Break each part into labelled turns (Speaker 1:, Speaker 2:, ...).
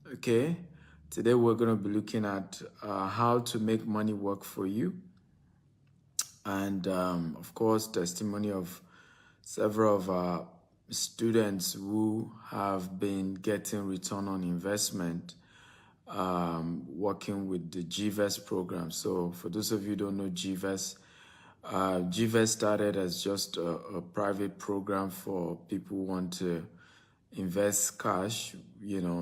Speaker 1: Okay, today we're going to be looking at how to make money work for you, and of course, testimony of several of our students who have been getting return on investment working with the GVES program. So, for those of you who don't know GVES, GVES started as just a private program for people who want to invest cash,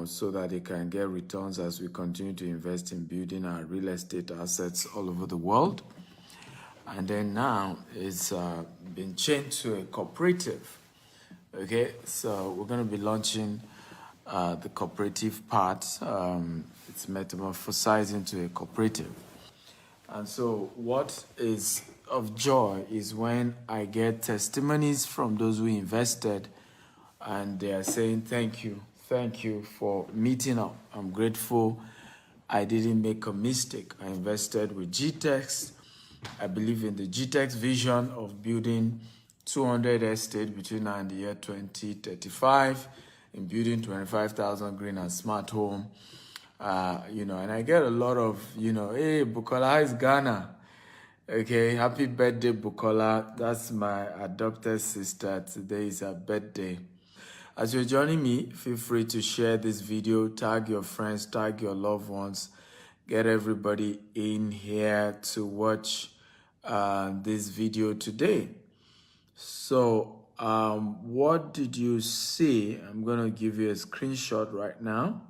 Speaker 1: so that they can get returns as we continue to invest in building our real estate assets all over the world. And then now it's been changed to a cooperative. Okay, so we're going to be launching the cooperative part. It's metamorphosized into a cooperative. And so what is of joy is when I get testimonies from those who invested and they are saying, thank you for meeting up. I'm grateful. I didn't make a mistake. I invested with GTEx. I believe in the GTEx vision of building 200 estates between now and the year 2035, in building 25,000 green and smart home. And I get a lot of, hey, Bukola, how is Ghana? Okay, happy birthday, Bukola. That's my adopted sister. Today is her birthday. As you're joining me, feel free to share this video, tag your friends, tag your loved ones, get everybody in here to watch this video today. So, what did you see? I'm going to give you a screenshot right now.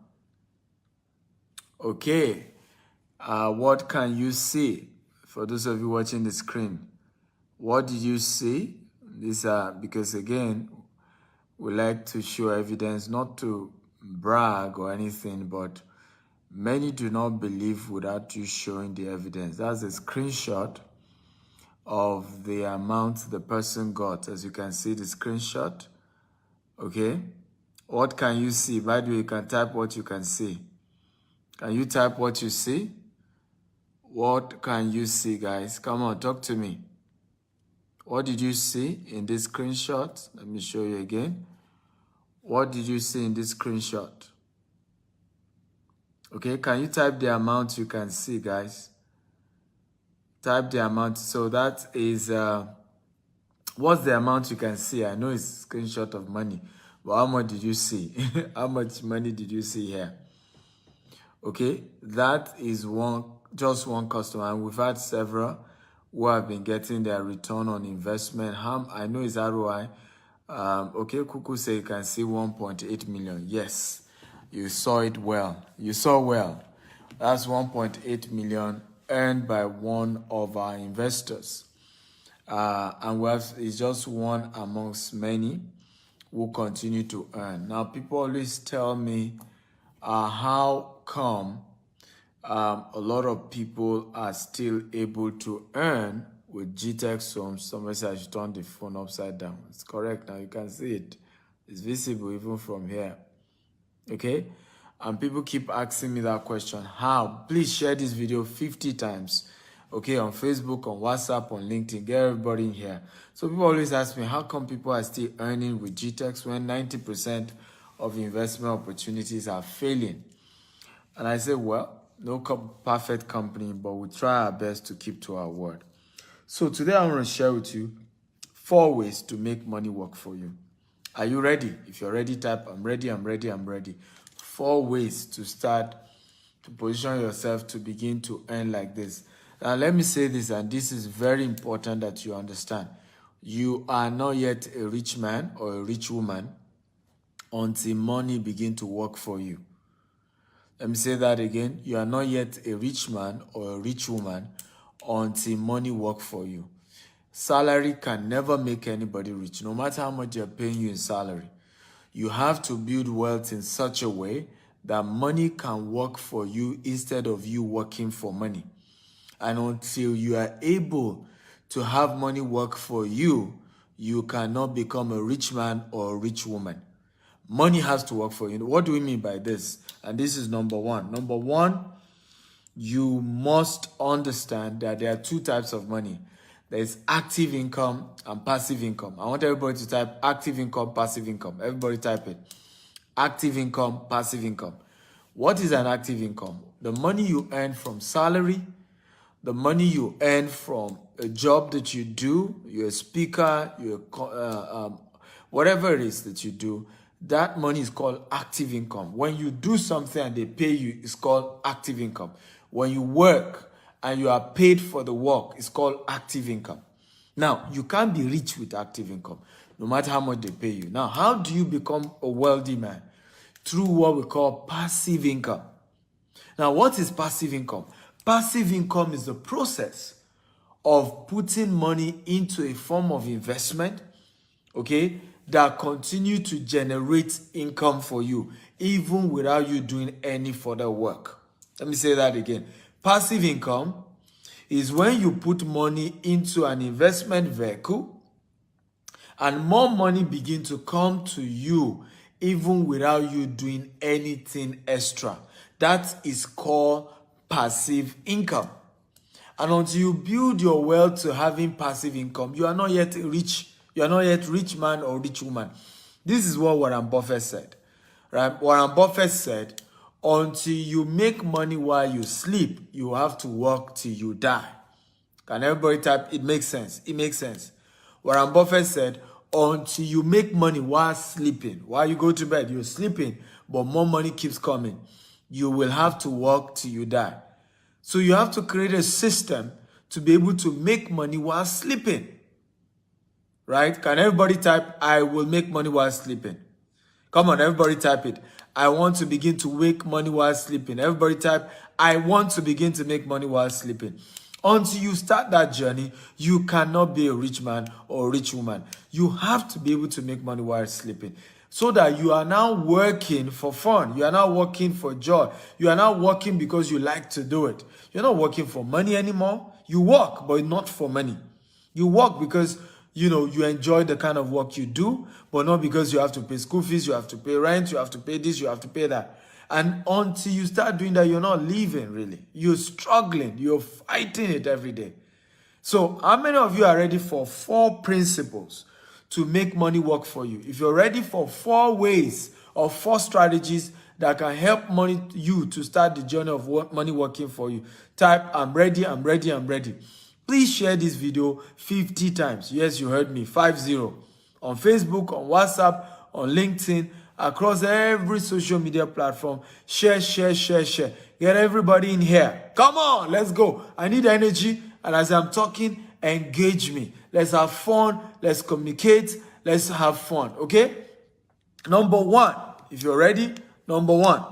Speaker 1: Okay, what can you see? For those of you watching the screen, what did you see? These are, because again, we like to show evidence, not to brag or anything, but many do not believe without you showing the evidence. That's a screenshot of the amount the person got. As you can see the screenshot. Okay, what can you see? By the way, you can type what you can see. Can you type what you see? What can you see, guys? Come on, talk to me. What did you see in this screenshot? Let me show you again. What did you see in this screenshot? Okay, can you type the amount you can see, guys? Type the amount. So that is, what's the amount you can see? I know it's a screenshot of money, but how much did you see? How much money did you see here? Okay, that is just one customer, and we've had several who have been getting their return on investment. I know it's ROI. Okay, Kuku say you can see 1.8 million. Yes, you saw it well. You saw well. That's 1.8 million earned by one of our investors. And it's just one amongst many who continue to earn. Now, people always tell me, how come a lot of people are still able to earn with GTEx homes? Somebody said I should turn the phone upside down. It's correct. Now you can see it. It's visible even from here. Okay? And people keep asking me that question. How? Please share this video 50 times. Okay, on Facebook, on WhatsApp, on LinkedIn. Get everybody in here. So people always ask me, how come people are still earning with GTEx when 90% of investment opportunities are failing? And I say, well, no perfect company, but we try our best to keep to our word. So today I want to share with you 4 ways to make money work for you. Are you ready? If you're ready, type, I'm ready, I'm ready, I'm ready. 4 ways to start to position yourself to begin to earn like this. Now, let me say this, and this is very important that you understand. You are not yet a rich man or a rich woman until money begin to work for you. Let me say that again. You are not yet a rich man or a rich woman until money work for you. Salary can never make anybody rich, no matter how much they're paying you in salary. You have to build wealth in such a way that money can work for you instead of you working for money. And until you are able to have money work for you, you cannot become a rich man or a rich woman. Money has to work for you. What do we mean by this? And this is number one. Number one, you must understand that there are 2 types of money. There's active income and passive income. I want everybody to type active income, passive income. Everybody type it. Active income, passive income. What is an active income? The money you earn from salary, the money you earn from a job that you do, you're a speaker, whatever it is that you do, that money is called active income. When you do something and they pay you, it's called active income. When you work and you are paid for the work, it's called active income. Now, you can't be rich with active income, no matter how much they pay you. Now, how do you become a wealthy man? Through what we call passive income. Now, what is passive income? Passive income is the process of putting money into a form of investment, okay, that continue to generate income for you, even without you doing any further work. Let me say that again. Passive income is when you put money into an investment vehicle and more money begin to come to you even without you doing anything extra. That is called passive income. And until you build your wealth to having passive income, you are not yet rich. You are not yet rich man or rich woman. This is what Warren Buffett said. Right? Warren Buffett said, until you make money while you sleep, you have to work till you die. Can everybody type? It makes sense. It makes sense. Warren Buffett said, until you make money while sleeping, while you go to bed, you're sleeping, but more money keeps coming. You will have to work till you die. So you have to create a system to be able to make money while sleeping. Right? Can everybody type, I will make money while sleeping? Come on, everybody type it. I want to begin to make money while sleeping. Everybody type, I want to begin to make money while sleeping. Until you start that journey, you cannot be a rich man or a rich woman. You have to be able to make money while sleeping. So that you are now working for fun. You are now working for joy. You are now working because you like to do it. You're not working for money anymore. You work, but not for money. You work because, you enjoy the kind of work you do, but not because you have to pay school fees, you have to pay rent, you have to pay this, you have to pay that. And until you start doing that, you're not living, really. You're struggling. You're fighting it every day. So how many of you are ready for 4 principles to make money work for you? If you're ready for 4 ways or 4 strategies that can help you to start the journey of money working for you, type, I'm ready, I'm ready, I'm ready. Please share this video 50 times. Yes, you heard me, 50. On Facebook, on WhatsApp, on LinkedIn, across every social media platform. Share, share, share, share. Get everybody in here. Come on, let's go. I need energy. And as I'm talking, engage me. Let's have fun. Let's communicate. Let's have fun. Okay? Number 1, if you're ready, number 1,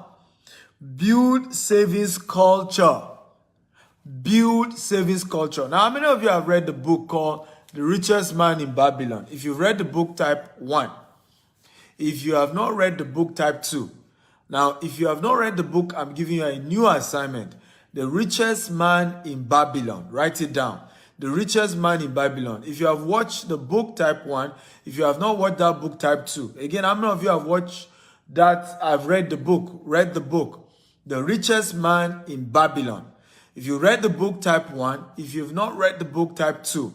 Speaker 1: build savings culture. Build savings culture. Now, how many of you have read the book called The Richest Man in Babylon? If you've read the book, type 1. If you have not read the book, type 2. Now, if you have not read the book, I'm giving you a new assignment. The Richest Man in Babylon. Write it down. The Richest Man in Babylon. If you have watched the book, type 1. If you have not watched that book, type 2. Again, how many of you have watched that? I've read the book. Read the book. The Richest Man in Babylon. If you read the book, type 1. If you've not read the book, type 2.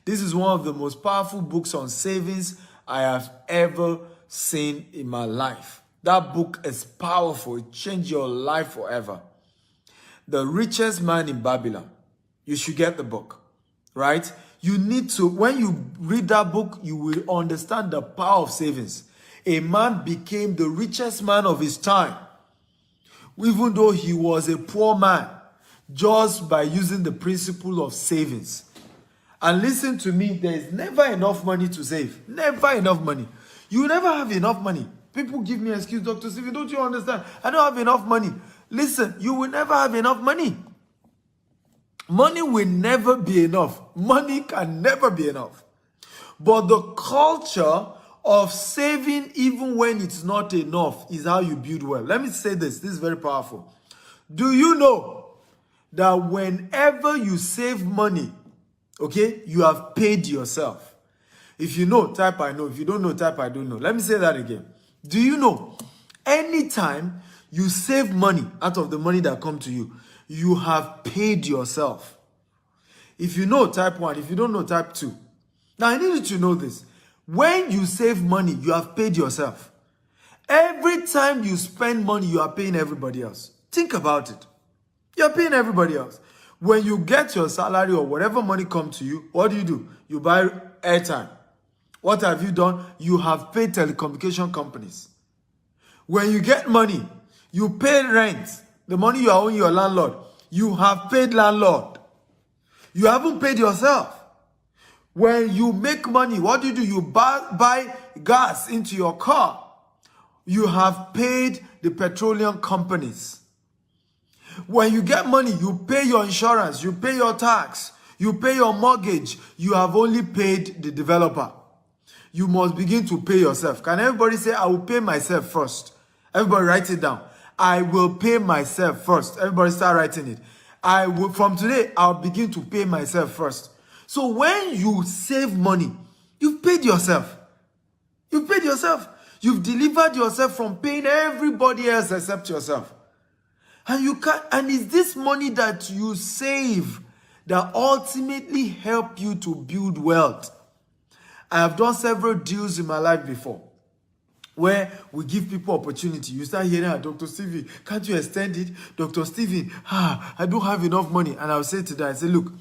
Speaker 1: This is one of the most powerful books on savings I have ever seen in my life. That book is powerful. It changed your life forever. The Richest Man in Babylon. You should get the book, right? You need to, when you read that book, you will understand the power of savings. A man became the richest man of his time, even though he was a poor man, just by using the principle of savings. And listen to me, there is never enough money to save. Never enough money. You never have enough money. People give me an excuse, Dr. Stephen, don't you understand? I don't have enough money. Listen, you will never have enough money. Money will never be enough. Money can never be enough. But the culture of saving even when it's not enough is how you build wealth. Let me say this. This is very powerful. Do you know that whenever you save money, okay, you have paid yourself? If you know, type I know. If you don't know, type I don't know. Let me say that again. Do you know, anytime you save money out of the money that comes to you, you have paid yourself. If you know, type 1. If you don't know, type 2. Now, I need you to know this. When you save money, you have paid yourself. Every time you spend money, you are paying everybody else. Think about it. You're paying everybody else. When you get your salary or whatever money comes to you, what do? You buy airtime. What have you done? You have paid telecommunication companies. When you get money, you pay rent. The money you are owing your landlord. You have paid landlord. You haven't paid yourself. When you make money, what do? You buy gas into your car. You have paid the petroleum companies. When you get money, you pay your insurance, you pay your tax, you pay your mortgage. You have only paid the developer. You must begin to pay yourself. Can everybody say, I will pay myself first? Everybody write it down. I will pay myself first. Everybody start writing it. From today, I'll begin to pay myself first. So when you save money, you've paid yourself. You've paid yourself. You've delivered yourself from paying everybody else except yourself. And it's this money that you save that ultimately help you to build wealth. I have done several deals in my life before where we give people opportunity. You start hearing, Dr. Stephen, can't you extend it? Dr. Stephen, I don't have enough money. And I'll say to them, I say, look,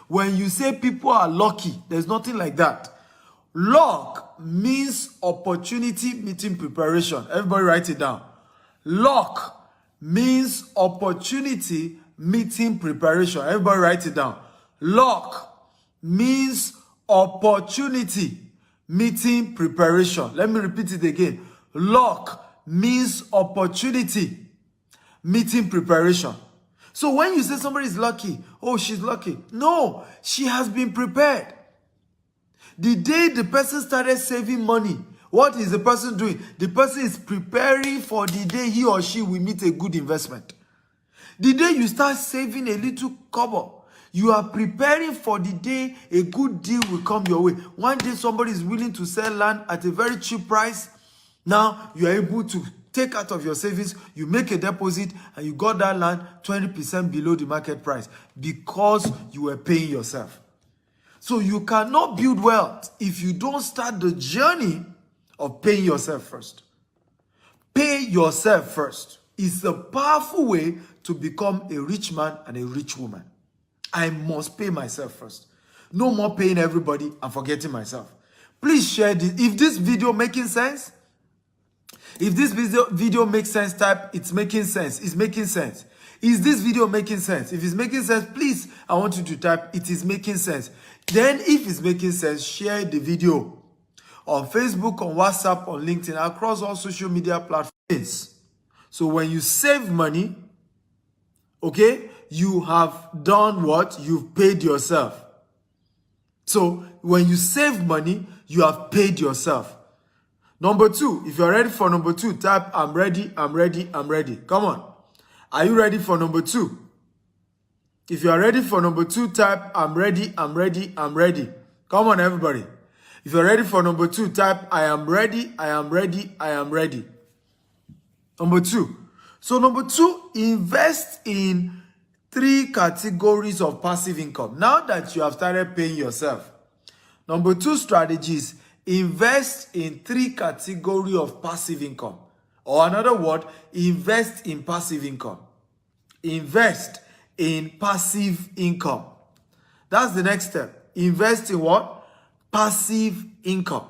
Speaker 1: when you say people are lucky, there's nothing like that. Luck means opportunity meeting preparation. Everybody write it down. Luck means opportunity meeting preparation. Everybody write it down. Luck means opportunity meeting preparation. Let me repeat it again. Luck means opportunity meeting preparation. So when you say somebody is lucky, oh, she's lucky. No, she has been prepared. The day the person started saving money, what is the person doing? The person is preparing for the day he or she will meet a good investment. The day you start saving a little kobo, you are preparing for the day a good deal will come your way. One day somebody is willing to sell land at a very cheap price. Now you are able to take out of your savings, you make a deposit, and you got that land 20% below the market price because you were paying yourself. So you cannot build wealth if you don't start the journey of paying yourself first. Pay yourself first. It's a powerful way to become a rich man and a rich woman. I must pay myself first. No more paying everybody and forgetting myself. Please share this. If this video making sense, if this video makes sense, type it's making sense. It's making sense. Is this video making sense? If it's making sense, please, I want you to type it is making sense. Then if it's making sense, share the video on Facebook, on WhatsApp, on LinkedIn, across all social media platforms. So when you save money, okay, you have done what? You've paid yourself. So when you save money, you have paid yourself. Number two, if you're ready for number two, type I'm ready, I'm ready, I'm ready. Come on. Are you ready for number two? If you are ready for number two, type I'm ready, I'm ready, I'm ready. Come on, everybody. If you're ready for number two, type I am ready, I am ready, I am ready. Number two. So number two, invest in 3 categories of passive income. Now that you have started paying yourself. Number two strategies, invest in 3 categories of passive income. Or another word, invest in passive income. Invest in passive income. That's the next step. Invest in what? Passive income.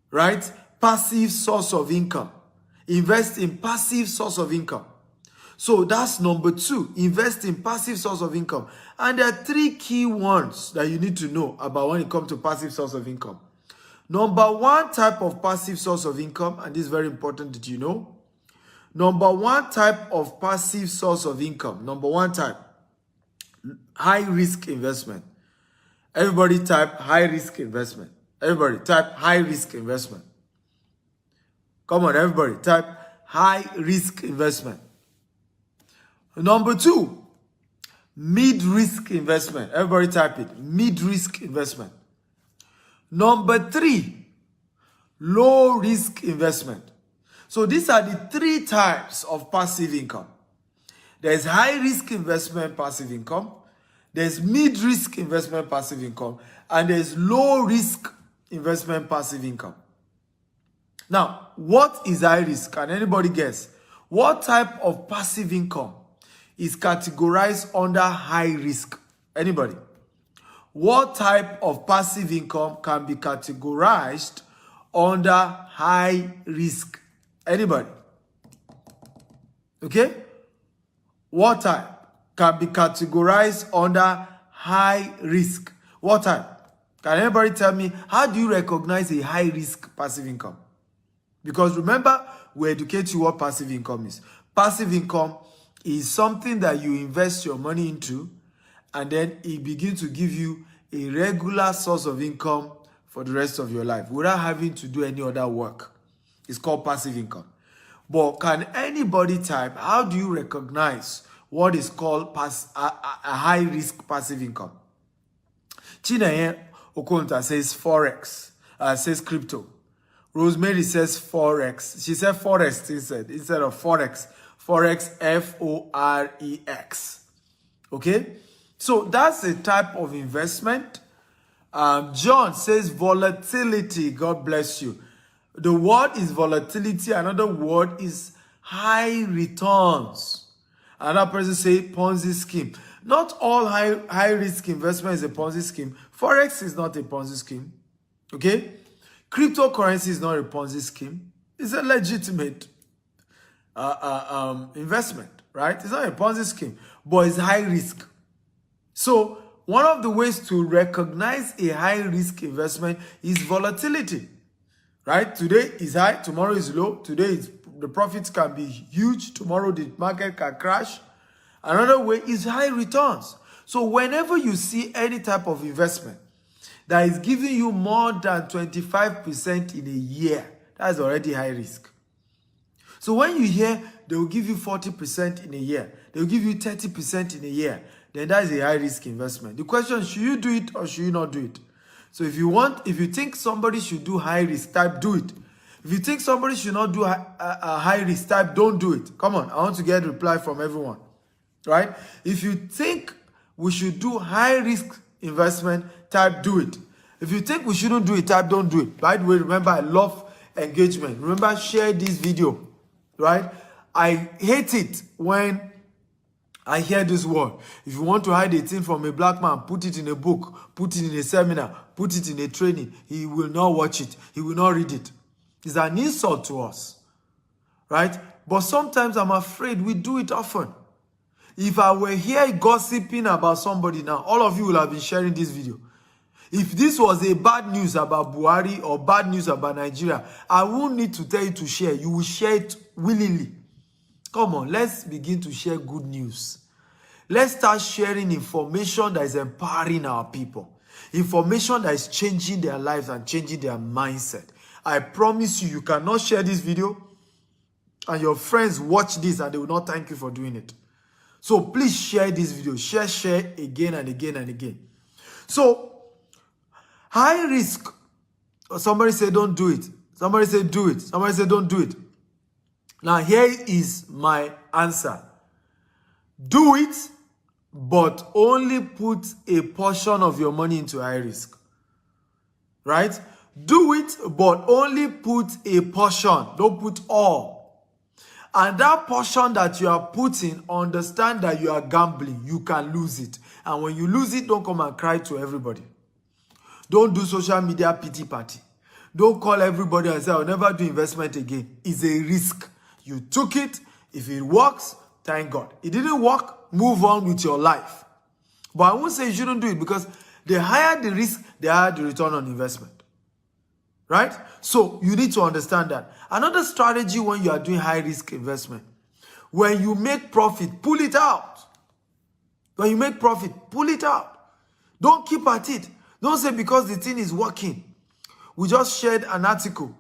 Speaker 1: Right? Passive source of income. Invest in passive source of income. So that's number two. Invest in passive source of income. And there are 3 key ones that you need to know about when it comes to passive source of income. Number one type of passive source of income, and this is very important that you know. Number one type of passive source of income. Number one type, high risk investment. Everybody type high risk investment. Everybody type high risk investment. Come on, everybody type high risk investment. Number two, mid risk investment. Everybody type it, mid risk investment. Number 3, low risk investment. So these are the 3 types of passive income. There's high risk investment passive income, there's mid risk investment passive income, and there's low risk investment passive income. Now, what is high risk? Can anybody guess? What type of passive income is categorized under high risk? Anybody? What type of passive income can be categorized under high risk? Anybody? Okay? What type can be categorized under high risk? What type? Can anybody tell me, how do you recognize a high risk passive income? Because remember, we educate you what passive income is. Passive income is something that you invest your money into, and then it begins to give you a regular source of income for the rest of your life without having to do any other work. It's called passive income. But can anybody type, how do you recognize what is called a high-risk passive income? Chineye Okonta says Forex, says crypto. Rosemary says Forex. She said Forex instead of Forex. Forex, F-O-R-E-X. Okay? So that's a type of investment. John says volatility. God bless you. The word is volatility. Another word is high returns. Another person say Ponzi scheme. Not all high risk investment is a Ponzi scheme. Forex is not a Ponzi scheme. Okay? Cryptocurrency is not a Ponzi scheme. It's a legitimate investment, right? It's not a Ponzi scheme, but it's high risk. So one of the ways to recognize a high risk investment is volatility, right? Today is high, tomorrow is low. Today the profits can be huge. Tomorrow the market can crash. Another way is high returns. So whenever you see any type of investment that is giving you more than 25% in a year, that's already high risk. So when you hear they will give you 40% in a year, they will give you 30% in a year, then that is a high risk investment. The question is, should you do it or should you not do it? So if you think somebody should do high risk, type do it. If you think somebody should not do a high risk, type don't do it. Come on, I want to get a reply from everyone. Right? If you think we should do high risk investment, type do it. If you think we shouldn't do it, type don't do it. By the way, remember, I love engagement. Remember, share this video. Right? I hate it when I hear this word. If you want to hide a thing from a black man, put it in a book, put it in a seminar, put it in a training. He will not watch it. He will not read it. It's an insult to us. Right? But sometimes I'm afraid we do it often. If I were here gossiping about somebody now, all of you will have been sharing this video. If this was a bad news about Buhari or bad news about Nigeria, I won't need to tell you to share. You will share it willingly. Come on, let's begin to share good news. Let's start sharing information that is empowering our people. Information that is changing their lives and changing their mindset. I promise you, you cannot share this video and your friends watch this and they will not thank you for doing it. So please share this video. Share again and again and again. So, high risk. Somebody say don't do it. Somebody say do it. Somebody say don't do it. Now here is my answer. Do it, but only put a portion of your money into high risk. Right? Do it, but only put a portion. Don't put all. And that portion that you are putting, understand that you are gambling. You can lose it. And when you lose it, don't come and cry to everybody. Don't do social media pity party. Don't call everybody and say, I'll never do investment again. It's a risk. You took it. If it works, thank God. It didn't work, move on with your life. But I won't say you shouldn't do it because the higher the risk, the higher the return on investment. Right? So you need to understand that. Another strategy when you are doing high risk investment, when you make profit, pull it out. When you make profit, pull it out. Don't keep at it. Don't say because the thing is working. We just shared an article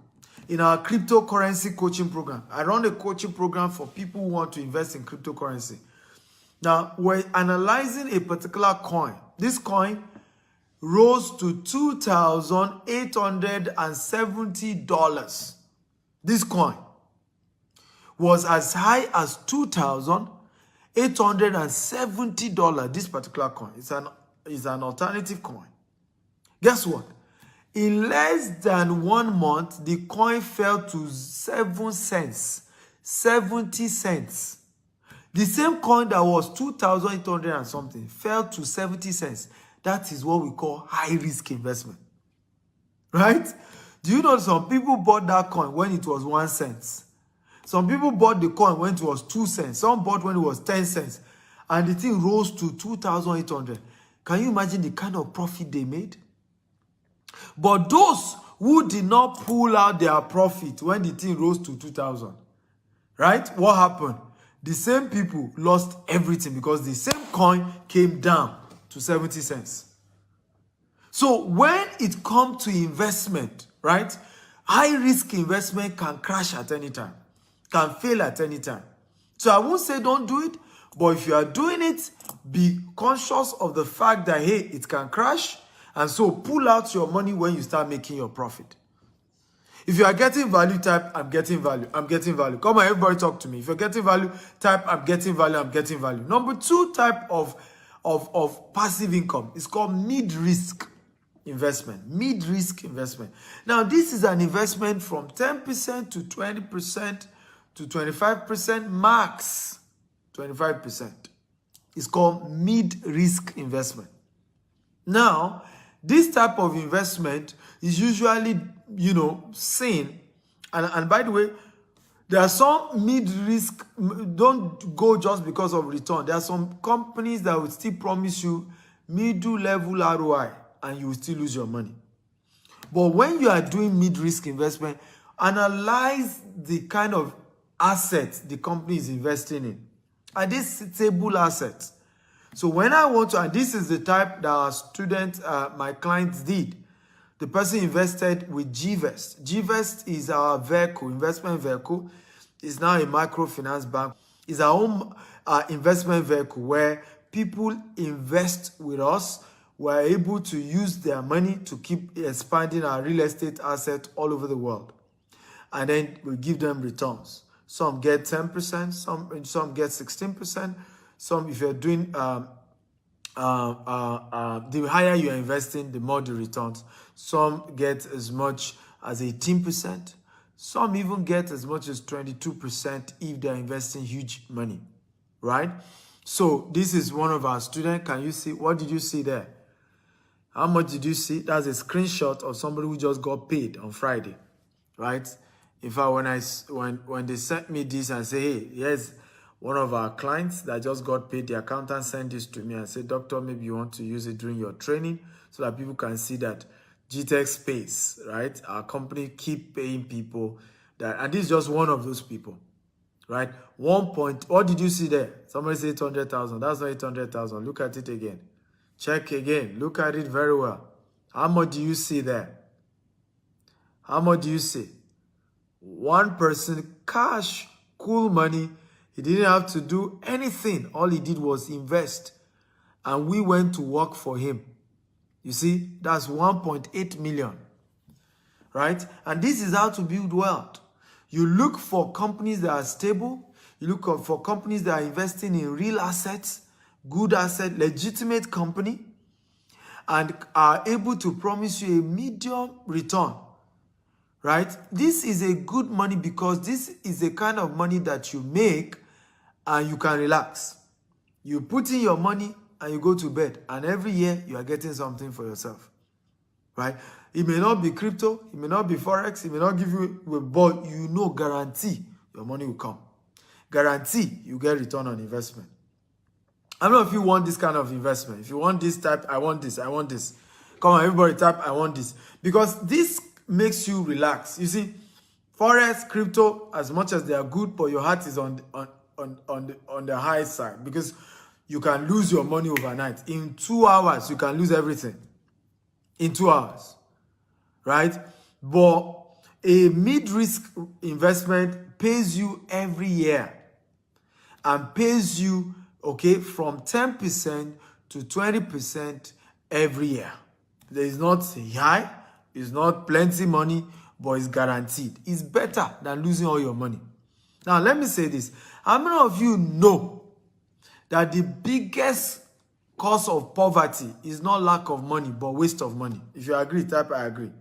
Speaker 1: in our cryptocurrency coaching program. I run a coaching program for people who want to invest in cryptocurrency. Now, we're analyzing a particular coin. This coin rose to $2,870. This coin was as high as $2,870. This particular coin is an alternative coin. Guess what? In less than 1 month, the coin fell to 7 cents, 70 cents. The same coin that was 2,800 and something fell to 70 cents. That is what we call high-risk investment. Right? Do you know some people bought that coin when it was 1 cent? Some people bought the coin when it was 2 cents. Some bought when it was 10 cents. And the thing rose to 2,800. Can you imagine the kind of profit they made? But those who did not pull out their profit when the thing rose to 2,000, right? What happened? The same people lost everything because the same coin came down to 70 cents. So when it comes to investment, right? High-risk investment can crash at any time, can fail at any time. So I won't say don't do it, but if you are doing it, be conscious of the fact that, hey, it can crash. And so pull out your money when you start making your profit. If you are getting value, type, I'm getting value. I'm getting value. Come on, everybody talk to me. If you're getting value, type, I'm getting value. I'm getting value. Number 2 type of passive income is called mid-risk investment. Mid-risk investment. Now, this is an investment from 10% to 20% to 25% max. 25%. It's called mid-risk investment. Now, this type of investment is usually, seen. And by the way, there are some mid-risk, don't go just because of return. There are some companies that will still promise you middle level ROI and you will still lose your money. But when you are doing mid-risk investment, analyze the kind of assets the company is investing in. Are these stable assets? So when I want to, and this is the type that our students, my clients did. The person invested with GVest. GVest is our vehicle, investment vehicle. It's now a microfinance bank. It's our own investment vehicle where people invest with us. We're able to use their money to keep expanding our real estate asset all over the world. And then we give them returns. Some get 10%, some get 16%. Some, if you're doing, the higher you're investing, the more the returns. Some get as much as 18%. Some even get as much as 22% if they're investing huge money, right? So this is one of our students. Can you see? What did you see there? How much did you see? That's a screenshot of somebody who just got paid on Friday, right? In fact, when they sent me this and say, hey, here's one of our clients that just got paid, the accountant sent this to me and said, doctor, maybe you want to use it during your training so that people can see that GTech Space, right? Our company keep paying people that, and this is just one of those people, right? What did you see there? Somebody said 800,000. That's not 800,000. Look at it again. Check again. Look at it very well. How much do you see there? How much do you see? One person, cash, cool money. He didn't have to do anything. All he did was invest. And we went to work for him. You see, that's 1.8 million. Right? And this is how to build wealth. You look for companies that are stable. You look for companies that are investing in real assets, good asset, legitimate company, and are able to promise you a medium return. Right? This is a good money because this is the kind of money that you make and you can relax. You put in your money and you go to bed, and every year you are getting something for yourself. Right? It may not be crypto, it may not be forex, it may not give you, but you know, guarantee your money will come. Guarantee you get return on investment. I don't know if you want this kind of investment. If you want this type, I want this, I want this. Come on, everybody type, I want this. Because this makes you relax. You see, forex, crypto, as much as they are good, but your heart is on the high side because you can lose your money overnight. In 2 hours, you can lose everything. In 2 hours, right? But a mid-risk investment pays you every year and pays you, okay, from 10% to 20% every year. There is not high, it's not plenty money, but it's guaranteed. It's better than losing all your money. Now, let me say this. How many of you know that the biggest cause of poverty is not lack of money, but waste of money? If you agree, type I agree.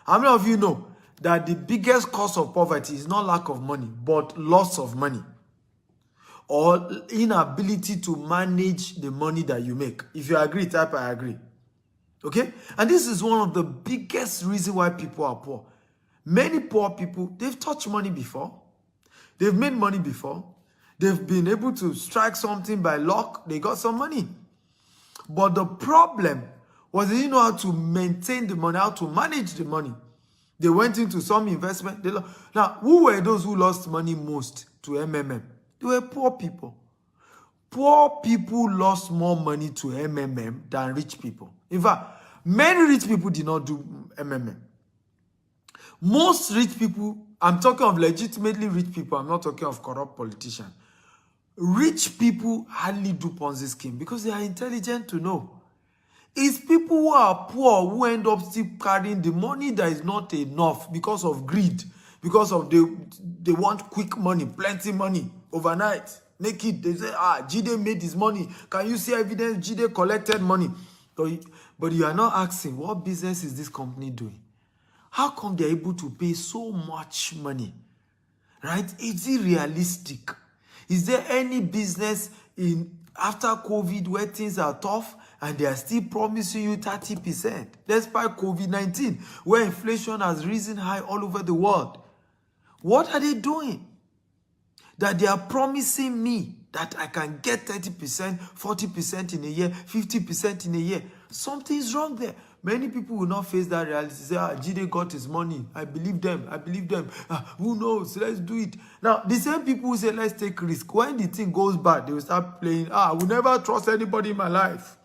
Speaker 1: How many of you know that the biggest cause of poverty is not lack of money, but loss of money? Or inability to manage the money that you make? If you agree, type I agree. Okay? And this is one of the biggest reasons why people are poor. Many poor people, they've touched money before. They've made money before. They've been able to strike something by luck. They got some money. But the problem was they didn't know how to maintain the money, how to manage the money. They went into some investment. Now, who were those who lost money most to MMM? They were poor people. Poor people lost more money to MMM than rich people. In fact, many rich people did not do MMM. Most rich people, I'm talking of legitimately rich people, I'm not talking of corrupt politicians. Rich people hardly do Ponzi scheme because they are intelligent to know. It's people who are poor who end up still carrying the money that is not enough because of greed, because of they want quick money, plenty money, overnight. Make it, they say, Jide made his money. Can you see evidence Jide collected money? But you are not asking, what business is this company doing? How come they're able to pay so much money? Right? Is it realistic? Is there any business after COVID where things are tough and they are still promising you 30%? Despite COVID-19, where inflation has risen high all over the world. What are they doing? That they are promising me that I can get 30%, 40% in a year, 50% in a year. Something's wrong there. Many people will not face that reality. Say, Jide got his money. I believe them. I believe them. Who knows? Let's do it. Now, the same people who say, let's take risk. When the thing goes bad, they will start playing, I will never trust anybody in my life.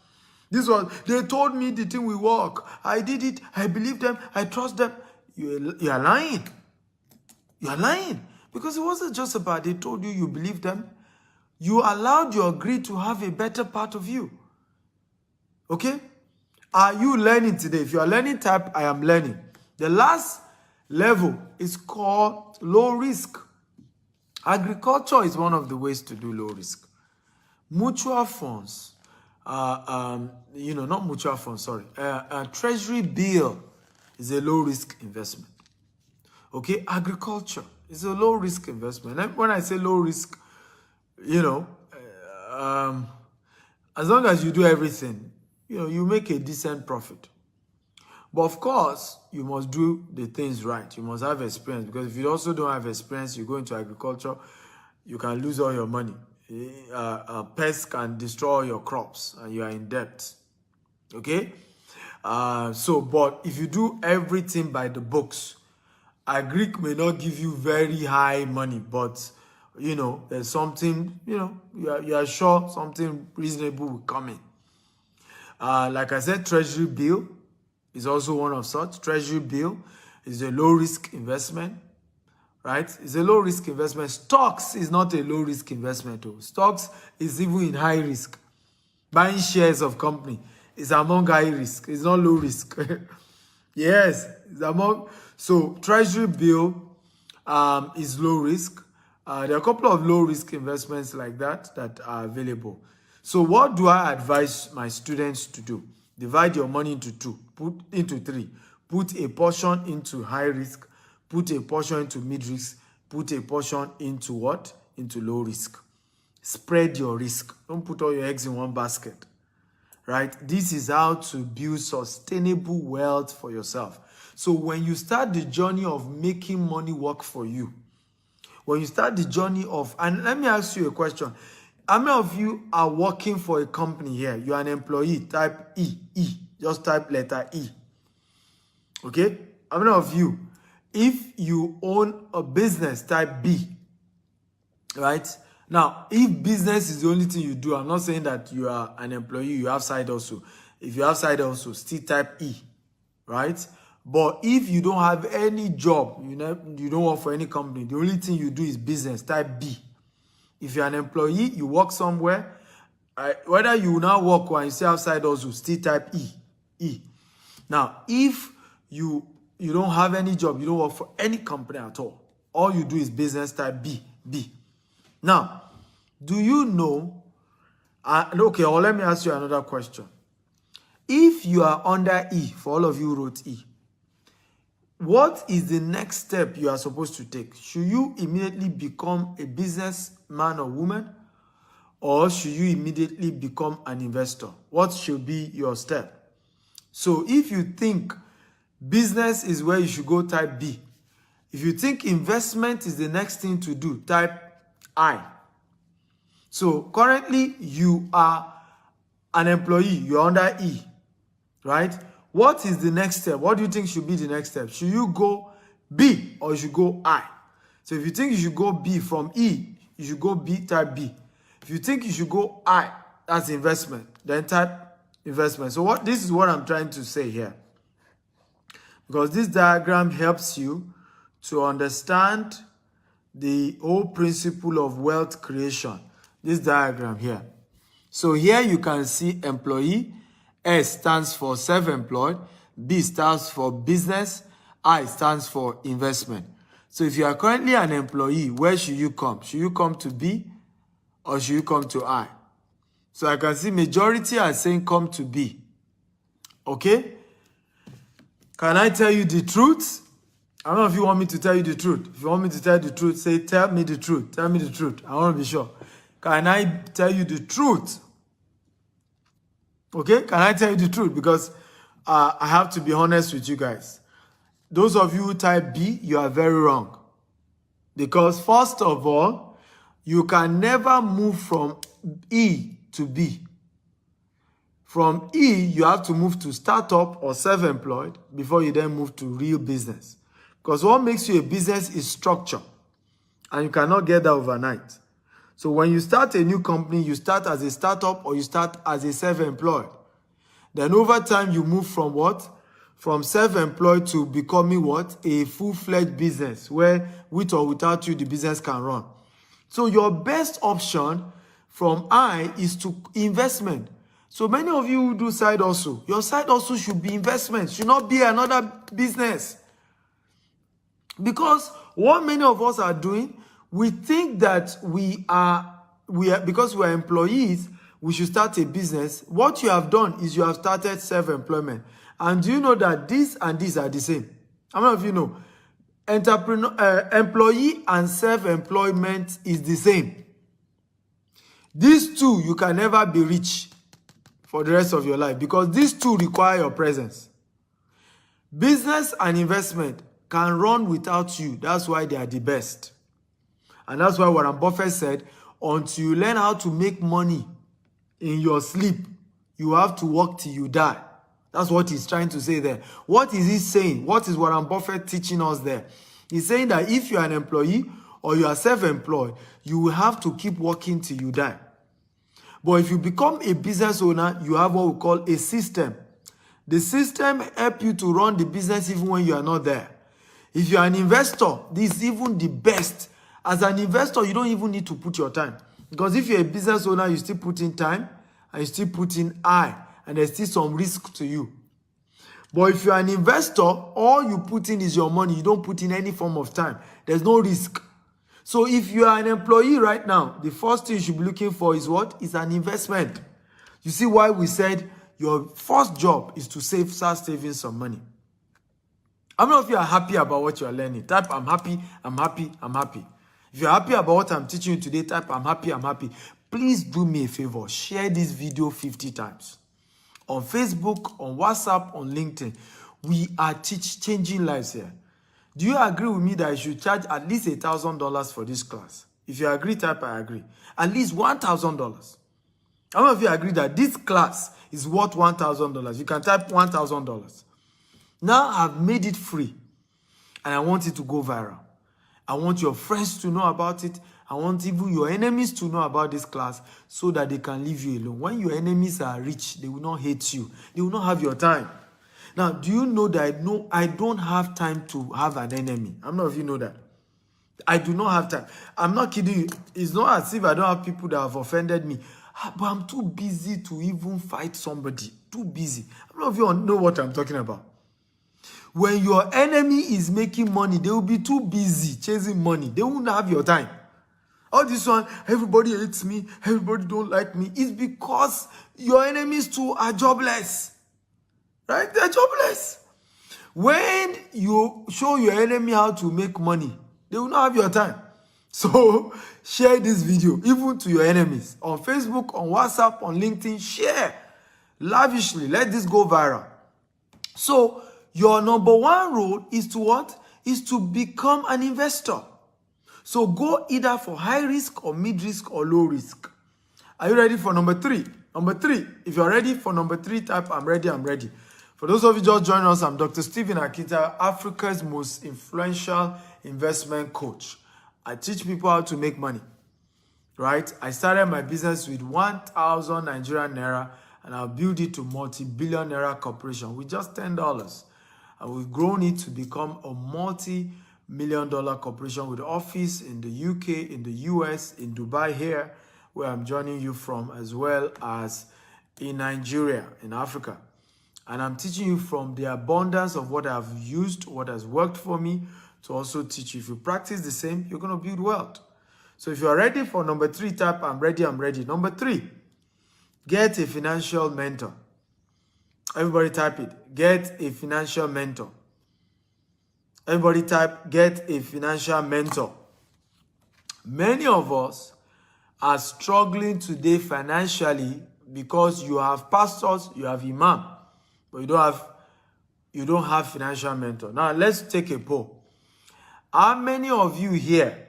Speaker 1: They told me the thing will work. I did it. I believe them. I trust them. You are lying. You are lying. Because it wasn't just about they told you you believe them. You allowed your greed to have a better part of you. Okay? Are you learning today? If you are learning, type I am learning. The last level is called low risk. Agriculture is one of the ways to do low risk. Mutual funds, not mutual funds, sorry. Treasury bill is a low risk investment. Okay, agriculture is a low risk investment. And when I say low risk, as long as you do everything, you make a decent profit. But of course, you must do the things right. You must have experience, because if you also don't have experience, you go into agriculture, you can lose all your money. Pests can destroy your crops and you are in debt. Okay? But if you do everything by the books, Agric may not give you very high money, but there's something, you are sure something reasonable will come in. Like I said, Treasury bill is also one of such. Treasury bill is a low-risk investment, right? It's a low-risk investment. Stocks is not a low-risk investment, though. Stocks is even in high risk. Buying shares of company is among high risk. It's not low risk. Yes, it's among. So Treasury bill is low risk. There are a couple of low-risk investments like that are available. So what do I advise my students to do? Divide your money into three. Put a portion into high risk, put a portion into mid risk, put a portion into what? Into low risk. Spread your risk. Don't put all your eggs in one basket. Right? This is how to build sustainable wealth for yourself. So when you start the journey of making money work for you, when you start the journey of, and let me ask you a question. How many of you are working for a company here? You are an employee, type E. Just type letter E. Okay? How many of you, if you own a business, type B. Right? Now, if business is the only thing you do, I'm not saying that you are an employee, you have side also. If you have side also, still type E. Right? But if you don't have any job, you don't work for any company, the only thing you do is business, type B. If you're an employee, you work somewhere, whether you now work or you stay outside also, still type E. Now, if you don't have any job, you don't work for any company at all you do is business, type B. Now, do you know, okay, or let me ask you another question. If you are under E, for all of you who wrote E, what is the next step you are supposed to take? Should you immediately become a businessman or woman? Or should you immediately become an investor? What should be your step? So if you think business is where you should go, type B. If you think investment is the next thing to do, type I. So currently you are an employee, you're under E, right? What is the next step? What do you think should be the next step? Should you go B or you should go I? So if you think you should go B from E, you should go B, type B. If you think you should go I, that's investment, then type investment. So this is what I'm trying to say here. Because this diagram helps you to understand the whole principle of wealth creation. This diagram here. So here you can see employee, S stands for self-employed, B stands for business, I stands for investment. So if you are currently an employee, where should you come? Should you come to B or should you come to I? So I can see majority are saying come to B. Okay? Can I tell you the truth? I don't know if you want me to tell you the truth. If you want me to tell you the truth, say, tell me the truth. Tell me the truth. I want to be sure. Can I tell you the truth? Okay? Can I tell you the truth? Because I have to be honest with you guys. Those of you who type B, you are very wrong. Because first of all, you can never move from E to B. From E, you have to move to startup or self-employed before you then move to real business. Because what makes you a business is structure. And you cannot get that overnight. So when you start a new company, you start as a startup or you start as a self-employed. Then over time, you move from what? From self-employed to becoming what? A full-fledged business where with or without you, the business can run. So your best option from I is to investment. So many of you who do side hustle, your side hustle should be investment, should not be another business. Because what many of us are doing, we think that we are because we are employees, we should start a business. What you have done is you have started self-employment. And do you know that this and this are the same? How many of you know? Employee and self-employment is the same. These two, you can never be rich for the rest of your life because these two require your presence. Business and investment can run without you. That's why they are the best. And that's why Warren Buffett said, until you learn how to make money in your sleep, you have to work till you die. That's what he's trying to say there. What is he saying? What is Warren Buffett teaching us there? He's saying that if you're an employee or you are self-employed, you will have to keep working till you die. But if you become a business owner, you have what we call a system. The system helps you to run the business even when you are not there. If you are an investor, this is even the best. As an investor, you don't even need to put your time. Because if you're a business owner, you still put in time and you still put in eye. And there's still some risk to you. But if you're an investor, all you put in is your money. You don't put in any form of time. There's no risk. So if you are an employee right now, the first thing you should be looking for is what? Is an investment. You see why we said your first job is to start saving some money. How many of you are happy about what you are learning? Type, I'm happy, I'm happy, I'm happy. If you're happy about what I'm teaching you today, type, I'm happy, I'm happy. Please do me a favor. Share this video 50 times. On Facebook, on WhatsApp, on LinkedIn. We are changing lives here. Do you agree with me that I should charge at least $1,000 for this class? If you agree, type I agree. At least $1,000. How many of you agree that this class is worth $1,000? You can type $1,000. Now I've made it free. And I want it to go viral. I want your friends to know about it. I want even your enemies to know about this class so that they can leave you alone. When your enemies are rich, they will not hate you. They will not have your time. Now, do you know that I don't have time to have an enemy? How many of you know that? I do not have time. I'm not kidding you. It's not as if I don't have people that have offended me. But I'm too busy to even fight somebody. Too busy. How many of you know what I'm talking about? When your enemy is making money, they will be too busy chasing money. They won't have your time. All this one, everybody hates me, everybody don't like me. It's because your enemies too are jobless. Right? They're jobless. When you show your enemy how to make money, they will not have your time. So share this video even to your enemies on Facebook, on WhatsApp, on LinkedIn. Share lavishly. Let this go viral. So your number one role is to what? Is to become an investor. So go either for high risk or mid risk or low risk. Are you ready for number 3? Number 3, if you're ready for number 3, type I'm ready, I'm ready. For those of you just joining us, I'm Dr. Stephen Akita, Africa's most influential investment coach. I teach people how to make money, right? I started my business with 1,000 Nigerian Naira, and I'll build it to multi-billion Naira corporation with just $10. And we've grown it to become a multi-million dollar corporation with office in the UK, in the US, in Dubai here, where I'm joining you from, as well as in Nigeria, in Africa. And I'm teaching you from the abundance of what I've used, what has worked for me, to also teach you. If you practice the same, you're going to build wealth. So if you're ready for number 3, type I'm ready, I'm ready. Number 3, get a financial mentor. Everybody type it. Get a financial mentor. Everybody type, get a financial mentor. Many of us are struggling today financially because you have pastors, you have imam, but you don't have financial mentor. Now let's take a poll. How many of you here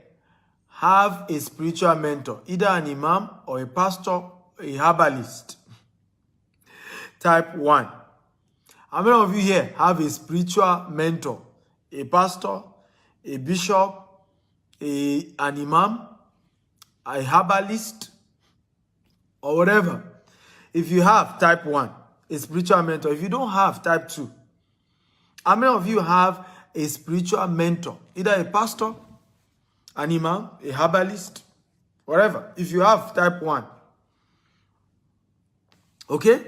Speaker 1: have a spiritual mentor, either an imam or a pastor, a herbalist? Type 1. How many of you here have a spiritual mentor, a pastor, a bishop, an imam, a herbalist, or whatever? If you have, type 1, a spiritual mentor. If you don't have, type 2. How many of you have a spiritual mentor, either a pastor, an imam, a herbalist, whatever? If you have, type 1. Okay?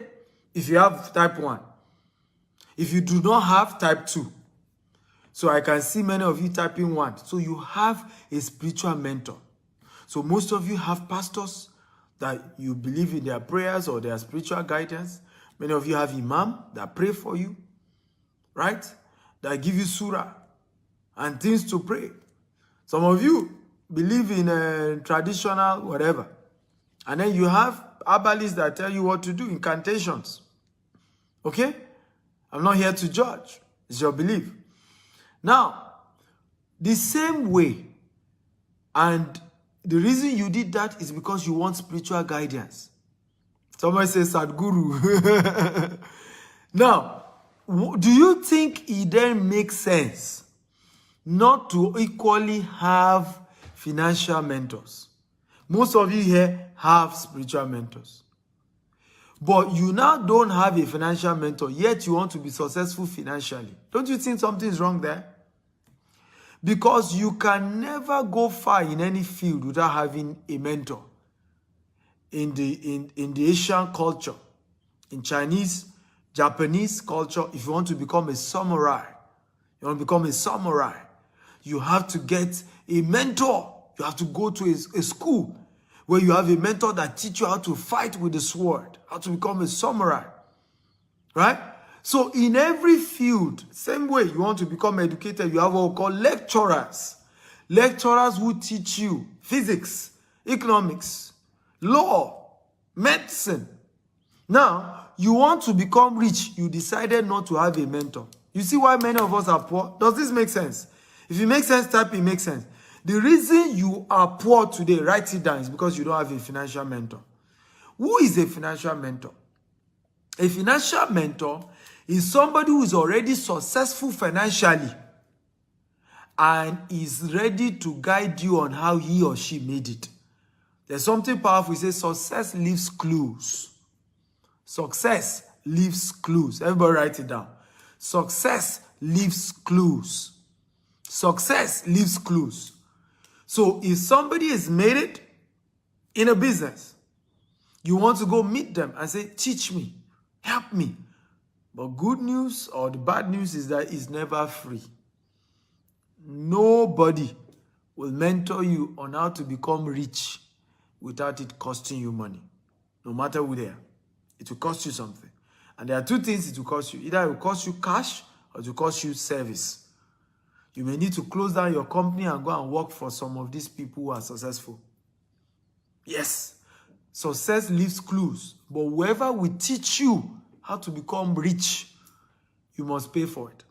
Speaker 1: If you have, type 1. If you do not have, type 2. So I can see many of you typing 1. So you have a spiritual mentor. So most of you have pastors that you believe in their prayers or their spiritual guidance. Many of you have imam that pray for you, right? That give you surah and things to pray. Some of you believe in traditional whatever. And then you have herbalists that tell you what to do, incantations. Okay? I'm not here to judge. It's your belief. Now, the same way, and the reason you did that is because you want spiritual guidance. Somebody says Sadhguru. Now, do you think it then makes sense not to equally have financial mentors? Most of you here have spiritual mentors. But you now don't have a financial mentor, yet you want to be successful financially. Don't you think something is wrong there? Because you can never go far in any field without having a mentor. In the Asian culture, in Chinese, Japanese culture, if you want to become a samurai, you have to get a mentor. You have to go to a school where you have a mentor that teach you how to fight with the sword, how to become a samurai, right? So in every field, same way you want to become educated, you have what we call lecturers. Lecturers who teach you physics, economics, law, medicine. Now, you want to become rich, you decided not to have a mentor. You see why many of us are poor? Does this make sense? If it makes sense, type it makes sense. The reason you are poor today, write it down, is because you don't have a financial mentor. Who is a financial mentor? A financial mentor is somebody who is already successful financially and is ready to guide you on how he or she made it. There's something powerful. It says success leaves clues. Success leaves clues. Everybody write it down. Success leaves clues. Success leaves clues. So if somebody has made it in a business, you want to go meet them and say, teach me, help me. But good news or the bad news is that it's never free. Nobody will mentor you on how to become rich without it costing you money. No matter who they are. It will cost you something. And there are two things it will cost you. Either it will cost you cash or to cost you service. You may need to close down your company and go and work for some of these people who are successful. Yes, success leaves clues, but whoever will teach you how to become rich, you must pay for it.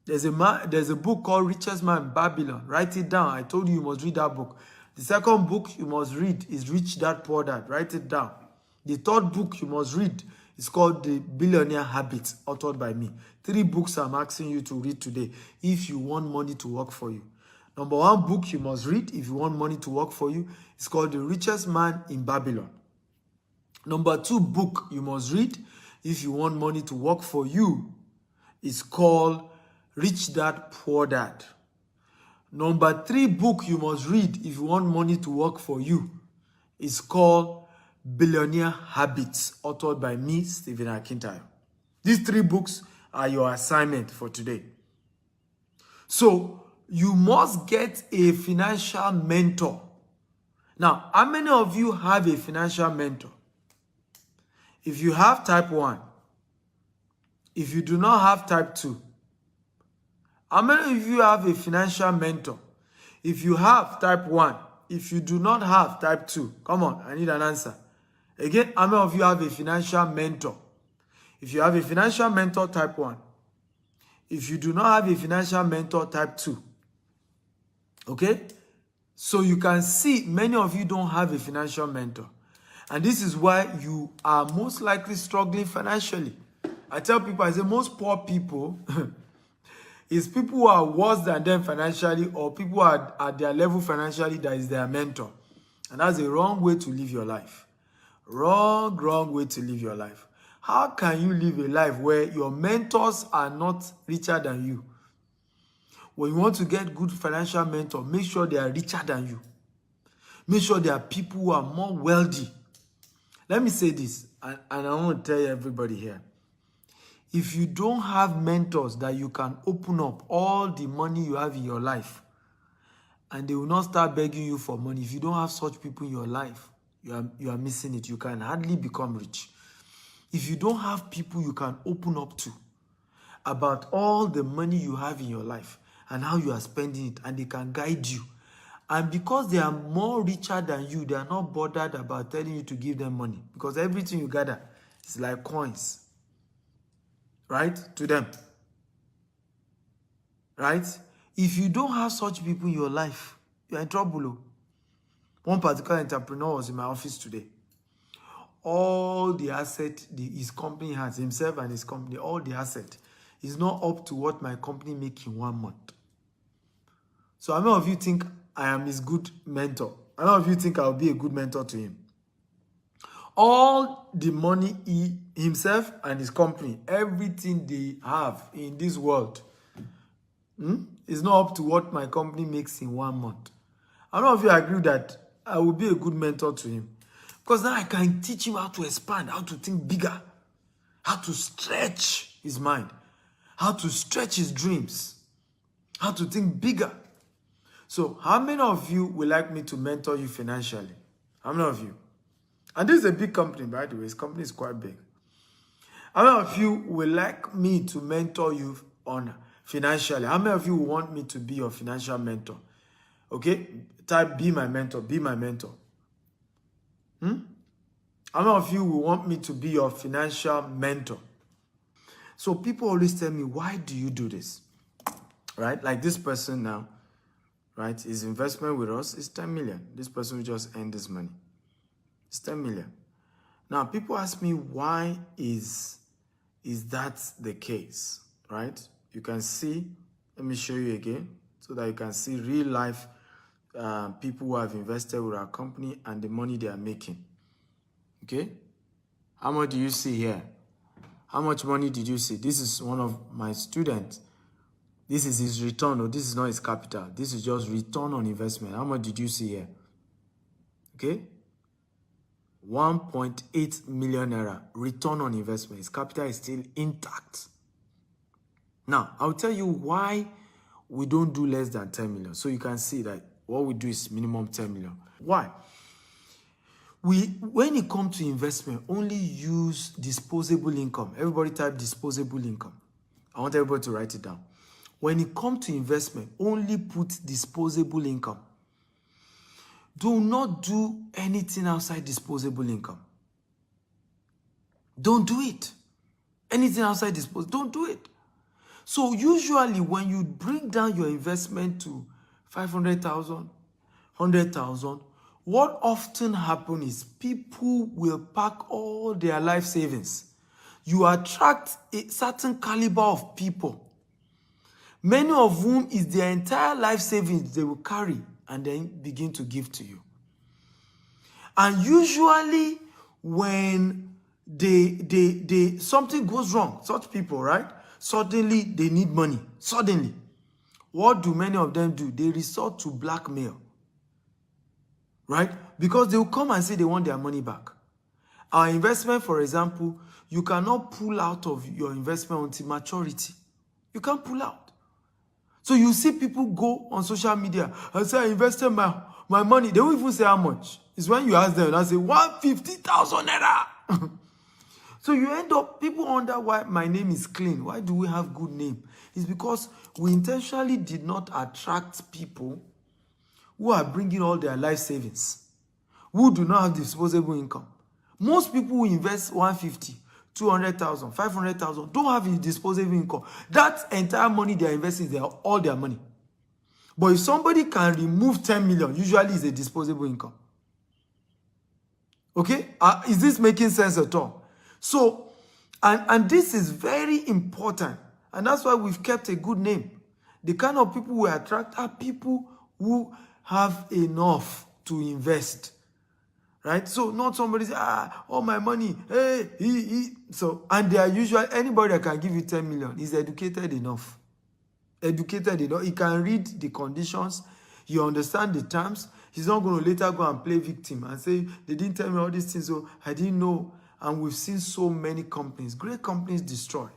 Speaker 1: There's a book called Richest Man in Babylon. Write it down. I told you must read that book. The second book you must read is Rich Dad Poor Dad. Write it down. The third book you must read is called The Billionaire Habits, authored by me. 3 books I'm asking you to read today if you want money to work for you. Number 1 book you must read if you want money to work for you is called The Richest Man in Babylon. Number 2 book you must read if you want money to work for you is called Rich Dad Poor Dad. Number 3 book you must read if you want money to work for you is called Billionaire Habits, authored by me, Stephen Akintayo. These 3 books are your assignment for today. So, you must get a financial mentor. Now, how many of you have a financial mentor? If you have type 1, if you do not have type 2, how many of you have a financial mentor? If you have type 1, if you do not have type 2, come on, I need an answer. Again, how many of you have a financial mentor? If you have a financial mentor, type 1. If you do not have a financial mentor, type 2. Okay? So you can see many of you don't have a financial mentor. And this is why you are most likely struggling financially. I tell people, I say most poor people is people who are worse than them financially, or people who are at their level financially that is their mentor. And that's a wrong way to live your life. Wrong way to live your life. How can you live a life where your mentors are not richer than you? When you want to get good financial mentor, make sure they are richer than you. Make sure they are people who are more wealthy. Let me say this, and I want to tell everybody here. If you don't have mentors that you can open up all the money you have in your life, and they will not start begging you for money, if you don't have such people in your life, you are missing it. You can hardly become rich. If you don't have people you can open up to about all the money you have in your life and how you are spending it, and they can guide you, and because they are more richer than you, they are not bothered about telling you to give them money, because everything you gather is like coins. Right? To them. Right? If you don't have such people in your life, you're in trouble. One particular entrepreneur was in my office today. All the asset his company has, himself and his company, all the asset is not up to what my company makes in 1 month. So how many of you think I am his good mentor? How many of you think I'll be a good mentor to him? All the money himself and his company, everything they have in this world is not up to what my company makes in 1 month. How many of you agree that I will be a good mentor to him? Because now I can teach him how to expand, how to think bigger, how to stretch his mind, how to stretch his dreams, how to think bigger. So how many of you would like me to mentor you financially? How many of you? And this is a big company, by the way. This company is quite big. How many of you would like me to mentor you on financially? How many of you want me to be your financial mentor? Okay? Type be my mentor, be my mentor. How many of you will want me to be your financial mentor? So people always tell me, why do you do this? Right? Like this person now, right? His investment with us is 10 million. This person will just earn this money. It's 10 million. Now, people ask me, why is that the case, right? You can see, let me show you again, so that you can see real life people who have invested with our company and the money they are making. Okay? How much do you see here? How much money did you see? This is one of my students. This is his return, or this is not his capital. This is just return on investment. How much did you see here? Okay? 1.8 million naira return on investment. His capital is still intact. Now, I'll tell you why we don't do less than 10 million. So you can see that what we do is minimum 10 million. Why? When it comes to investment, only use disposable income. Everybody type disposable income. I want everybody to write it down. When it comes to investment, only put disposable income. Do not do anything outside disposable income. Don't do it. Anything outside disposable, don't do it. So usually when you bring down your investment to 500,000, 100,000, what often happens is people will pack all their life savings. You attract a certain caliber of people, many of whom is their entire life savings they will carry and then begin to give to you. And usually when something goes wrong, such people, right? Suddenly they need money. Suddenly. What do many of them do? They resort to blackmail. Right? Because they will come and say they want their money back. Our investment, for example, you cannot pull out of your investment until maturity. You can't pull out. So you see people go on social media and say, I invested my money. They won't even say how much. It's when you ask them and say, 150,000 naira. So you end up, people wonder why my name is clean. Why do we have good name? It's because we intentionally did not attract people who are bringing all their life savings, who do not have disposable income. Most people who invest 150, 200,000, 500,000 don't have a disposable income. That entire money they are investing is all their money. But if somebody can remove 10 million, usually it's a disposable income. Okay? Is this making sense at all? So, and this is very important. And that's why we've kept a good name. The kind of people we attract are people who have enough to invest. Right? So, not somebody say, all my money, hey, So, and they are usually, anybody that can give you 10 million is educated enough. Educated enough. He can read the conditions. He understands the terms. He's not going to later go and play victim and say, they didn't tell me all these things, so I didn't know. And we've seen so many companies, great companies destroy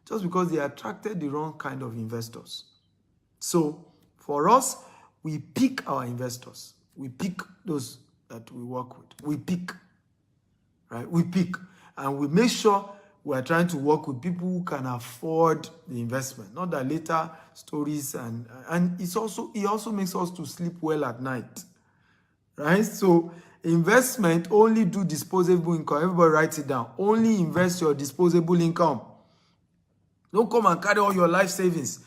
Speaker 1: just because they attracted the wrong kind of investors. So for us, we pick our investors. We pick those that we work with. We pick, right? We pick. And we make sure we are trying to work with people who can afford the investment. Not that later stories and it also makes us to sleep well at night. Right? So investment, only do disposable income. Everybody write it down. Only invest your disposable income. Don't come and carry all your life savings.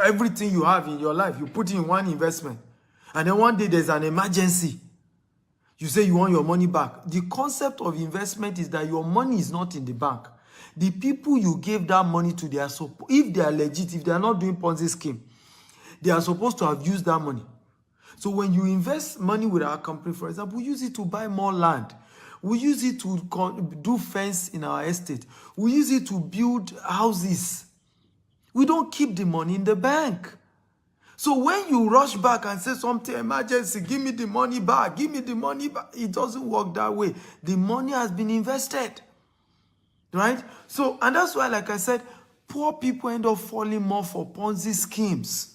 Speaker 1: Everything you have in your life, you put in one investment. And then one day there's an emergency. You say you want your money back. The concept of investment is that your money is not in the bank. The people you gave that money to, if they are legit, if they are not doing Ponzi scheme, they are supposed to have used that money. So when you invest money with our company, for example, we use it to buy more land. We use it to do fence in our estate. We use it to build houses. We don't keep the money in the bank. So when you rush back and say something, emergency, give me the money back, give me the money back, it doesn't work that way. The money has been invested. Right? So, and that's why, like I said, poor people end up falling more for Ponzi schemes.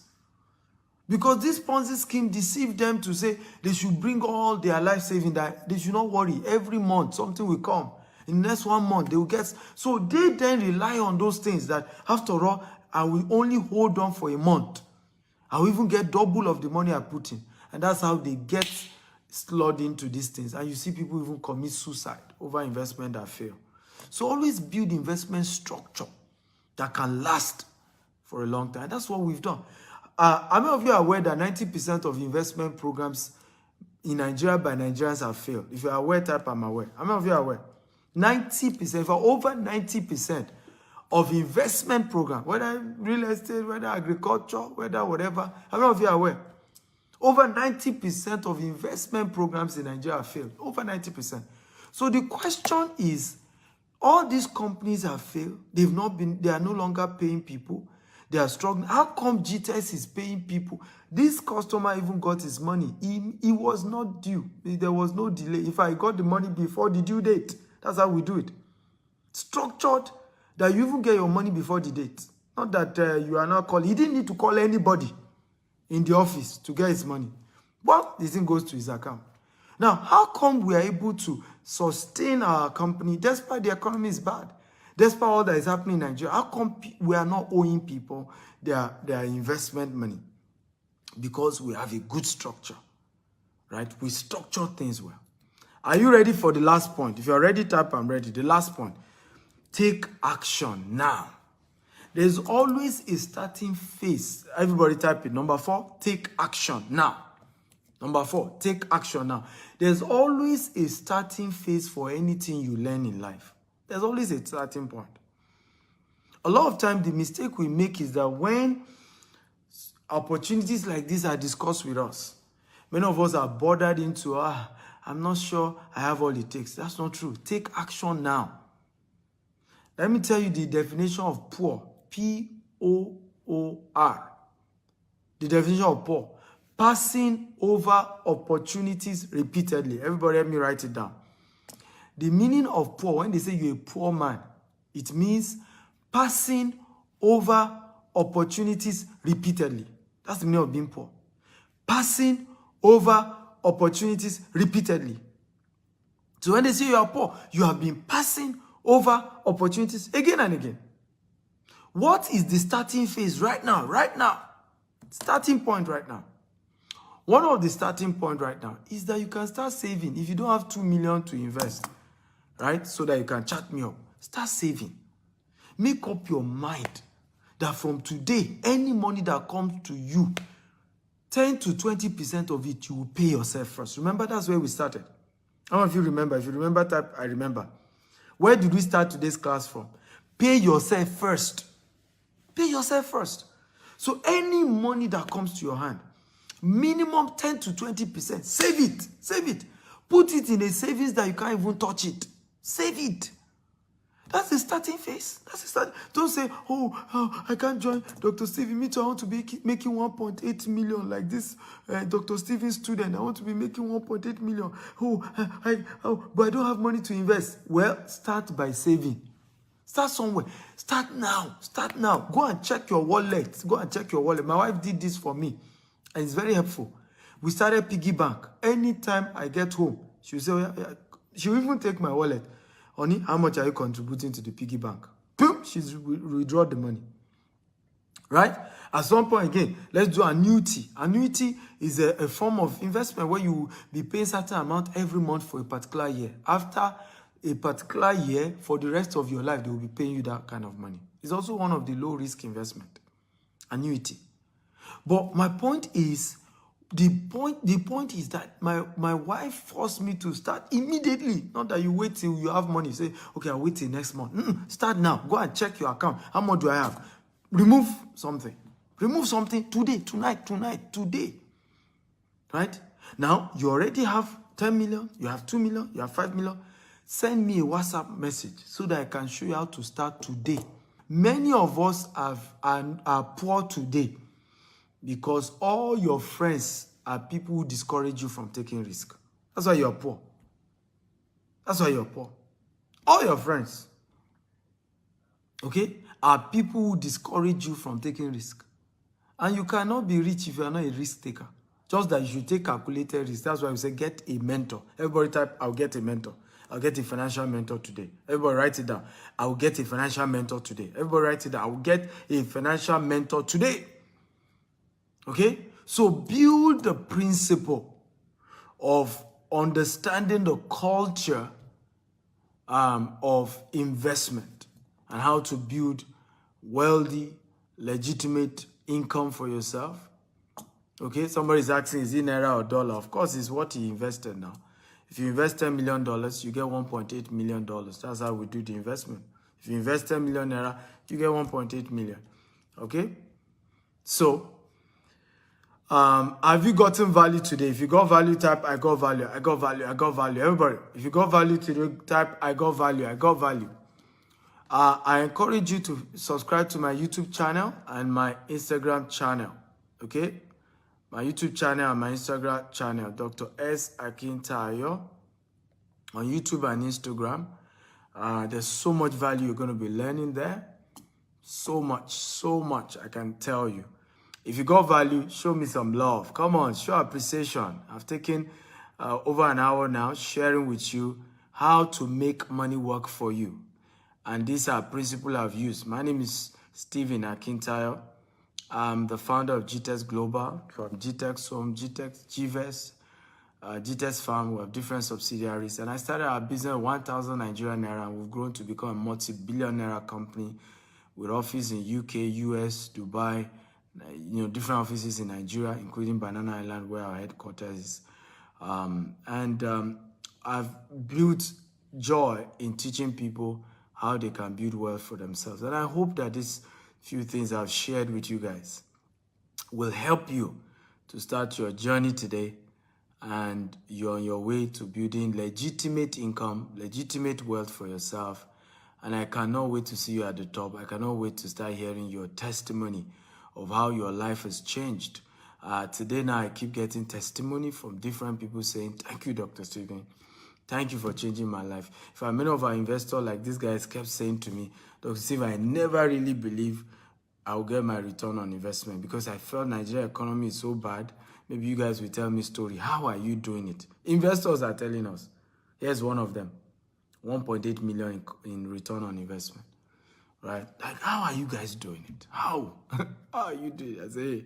Speaker 1: Because this Ponzi scheme deceived them to say they should bring all their life saving, that they should not worry. Every month, something will come. In the next 1 month, they will get. So they then rely on those things that, after all, I will only hold on for a month. I will even get double of the money I put in. And that's how they get slid into these things. And you see people even commit suicide over investment that fail. So always build investment structure that can last for a long time. That's what we've done. How many of you are aware that 90% of investment programs in Nigeria by Nigerians have failed? If you are aware, type I'm aware. How many of you are aware? 90%, for over 90% of investment program, whether real estate, whether agriculture, whether whatever, how many of you are aware? Over 90% of investment programs in Nigeria have failed. Over 90%. So the question is, all these companies have failed. They are no longer paying people. They are struggling. How come GTS is paying people? This customer even got his money. He was not due. There was no delay. If I got the money before the due date, that's how we do it. Structured that you even get your money before the date. Not that you are not calling. He didn't need to call anybody in the office to get his money. But the thing goes to his account. Now, how come we are able to sustain our company despite the economy is bad? Despite all that is happening in Nigeria, how come we are not owing people their investment money? Because we have a good structure, right? We structure things well. Are you ready for the last point? If you're ready, type I'm ready. The last point. Take action now. There's always a starting phase. Everybody type it. Number 4, take action now. Number 4, take action now. There's always a starting phase for anything you learn in life. There's always a starting point. A lot of times, the mistake we make is that when opportunities like this are discussed with us, many of us are bothered into, I'm not sure I have all it takes. That's not true. Take action now. Let me tell you the definition of poor. P-O-O-R. The definition of poor. Passing over opportunities repeatedly. Everybody help me write it down. The meaning of poor, when they say you're a poor man, it means passing over opportunities repeatedly. That's the meaning of being poor. Passing over opportunities repeatedly. So when they say you are poor, you have been passing over opportunities again and again. What is the starting phase right now? Right now. Starting point right now. One of the starting point right now is that you can start saving. If you don't have 2 million to invest, right, so that you can chat me up, start saving. Make up your mind that from today, any money that comes to you, 10 to 20% of it, you will pay yourself first. Remember, that's where we started. How many of you remember? If you remember, type, I remember. Where did we start today's class from? Pay yourself first. Pay yourself first. So any money that comes to your hand, minimum 10 to 20%, save it. Save it. Put it in a savings that you can't even touch it. Save it. That's the starting phase. That's the start. Don't say, oh, I can't join Dr. Stephen. Me too, I want to be making 1.8 million like this Dr. Stephen student. I want to be making 1.8 million. But I don't have money to invest. Well, start by saving. Start somewhere. Start now. Start now. Go and check your wallet. Go and check your wallet. My wife did this for me, and it's very helpful. We started piggy bank. Anytime I get home, she'll say, she'll even take my wallet. Honey, how much are you contributing to the piggy bank? Boom, she's withdraw the money. Right? At some point again, let's do annuity. Annuity is a form of investment where you be paying certain amount every month for a particular year. After a particular year, for the rest of your life, they will be paying you that kind of money. It's also one of the low-risk investment. Annuity. But my point is, the point is that my wife forced me to start immediately. Not that you wait till you have money. Say, okay, I'll wait till next month. Start now. Go and check your account. How much do I have? Remove something. Remove something today, tonight, today. Right? Now, you already have 10 million. You have 2 million. You have 5 million. Send me a WhatsApp message so that I can show you how to start today. Many of us are poor today, because all your friends are people who discourage you from taking risk. That's why you're poor. That's why you're poor. All your friends, okay, are people who discourage you from taking risk. And you cannot be rich if you are not a risk taker. Just that you should take calculated risk. That's why we say get a mentor. Everybody type, I'll get a mentor. I'll get a financial mentor today. Everybody write it down. I'll get a financial mentor today. Everybody write it down. I'll get a financial mentor today. Okay? So build the principle of understanding the culture of investment and how to build wealthy, legitimate income for yourself. Okay? Somebody's asking, is it Naira or dollar? Of course, it's what he invested now. If you invest $10 million, you get $1.8 million. That's how we do the investment. If you invest 10 million Naira, you get 1.8 million. Okay? So, have you gotten value today? If you got value, type I got value, I got value, I got value. Everybody, if you got value today, type I got value, I got value. I encourage you to subscribe to my YouTube channel and my Instagram channel. Okay? My YouTube channel and my Instagram channel, Dr. S. Akintayo, on YouTube and Instagram. There's so much value you're going to be learning there. So much, I can tell you. If you got value, show me some love. Come on, show appreciation. I've taken over an hour now sharing with you how to make money work for you. and these are principles I've used. My name is Stephen Akintayo. I'm the founder of GTEX Global, from GTEX Home, GTEX, GVES, GTEX Farm. We have different subsidiaries. And I started our business at 1,000 Nigerian Naira, and we've grown to become a multi-billion Naira company with office in UK, US, Dubai, different offices in Nigeria, including Banana Island, where our headquarters is. I've built joy in teaching people how they can build wealth for themselves. And I hope that these few things I've shared with you guys will help you to start your journey today, and you're on your way to building legitimate income, legitimate wealth for yourself. And I cannot wait to see you at the top. I cannot wait to start hearing your testimony of how your life has changed. Today now, I keep getting testimony from different people saying, thank you, Dr. Stephen. Thank you for changing my life. In fact, many of our investors, like these guys, kept saying to me, Dr. Stephen, I never really believe I'll get my return on investment because I felt Nigeria economy is so bad. Maybe you guys will tell me story. How are you doing it? Investors are telling us. Here's one of them. 1.8 million in return on investment. Right? Like, how are you guys doing it? How? How are you doing it? I say,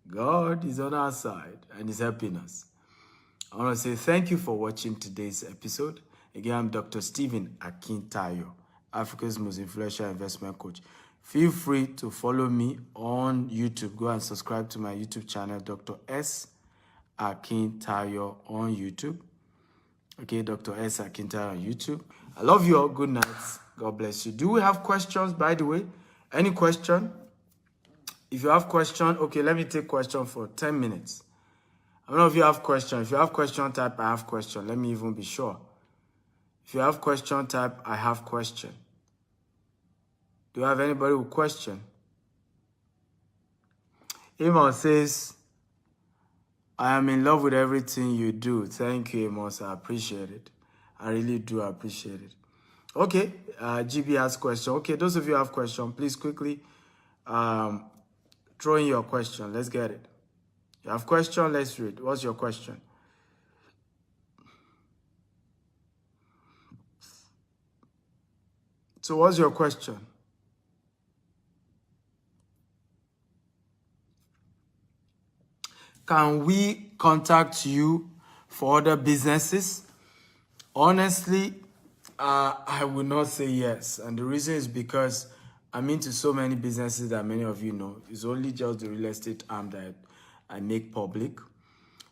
Speaker 1: God is on our side and is helping us. I want to say thank you for watching today's episode. Again, I'm Dr. Stephen Akintayo, Africa's most influential investment coach. Feel free to follow me on YouTube. Go and subscribe to my YouTube channel, Dr. S. Akintayo on YouTube. Okay, Dr. S. Akintayo on YouTube. I love you all. Good night. God bless you. Do we have questions, by the way? Any question? If you have question, okay, let me take question for 10 minutes. I don't know if you have question. If you have question, type I have question. Let me even be sure. If you have question, type I have question. Do you have anybody with question? Amos says, I am in love with everything you do. Thank you, Amos. I appreciate it. I really do appreciate it. Okay, GB has question. Okay, those of you who have question, please quickly throw in your question. Let's get it. You have question? Let's read. What's your question? So what's your question? Can we contact you for other businesses? Honestly, I would not say yes. And the reason is because I'm into so many businesses that many of you know. It's only just the real estate arm that I make public.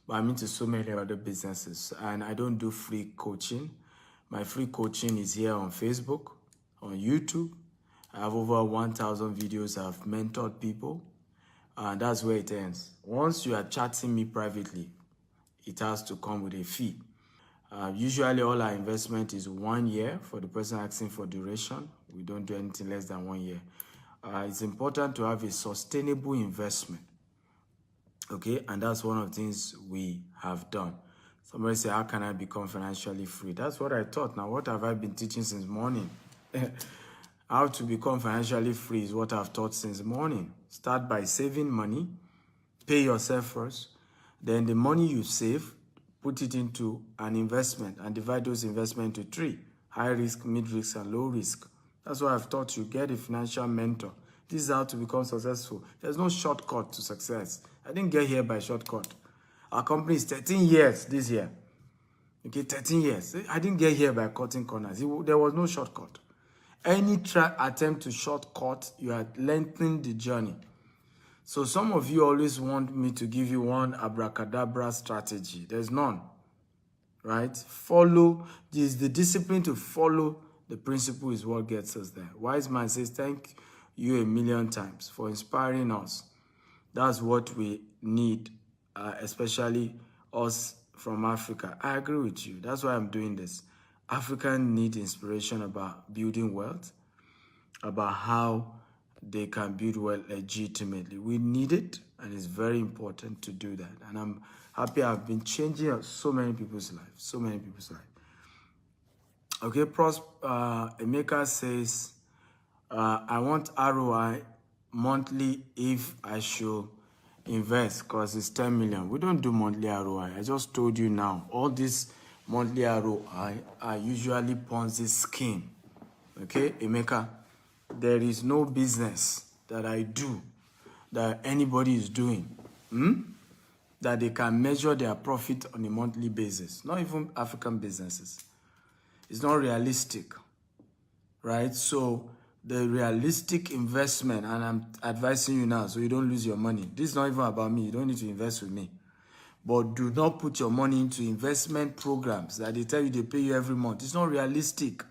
Speaker 1: But I'm into so many other businesses. And I don't do free coaching. My free coaching is here on Facebook, on YouTube. I have over 1,000 videos. I've mentored people. And that's where it ends. Once you are chatting me privately, it has to come with a fee. Usually all our investment is 1 year for the person asking for duration. We don't do anything less than 1 year. It's important to have a sustainable investment. Okay, and that's one of the things we have done. Somebody say, how can I become financially free? That's what I thought. Now, what have I been teaching since morning? How to become financially free is what I've taught since morning. Start by saving money, pay yourself first, then the money you save, put it into an investment and divide those investments into 3: high risk, mid risk, and low risk. That's what I've taught you. Get a financial mentor. This is how to become successful. There's no shortcut to success. I didn't get here by shortcut. Our company is 13 years this year. Okay, 13 years. I didn't get here by cutting corners. There was no shortcut. Any attempt to shortcut, you are lengthening the journey. So some of you always want me to give you one abracadabra strategy. There's none, right? Follow, this the discipline to follow the principle is what gets us there. Wise man says, thank you a million times for inspiring us. That's what we need, especially us from Africa. I agree with you. That's why I'm doing this. Africans need inspiration about building wealth, about how they can build wealth legitimately. We need it, and it's very important to do that. And I'm happy I've been changing so many people's lives, so many people's lives. Okay, Emeka says, I want ROI monthly if I should invest because it's 10 million. We don't do monthly ROI. I just told you now, all these monthly ROI are usually Ponzi scheme. Okay, Emeka, there is no business that I do that anybody is doing that they can measure their profit on a monthly basis. Not even African businesses. It's not realistic, right? So the realistic investment, and I'm advising you now so you don't lose your money. This is not even about me. You don't need to invest with me. But do not put your money into investment programs that they tell you they pay you every month. It's not realistic.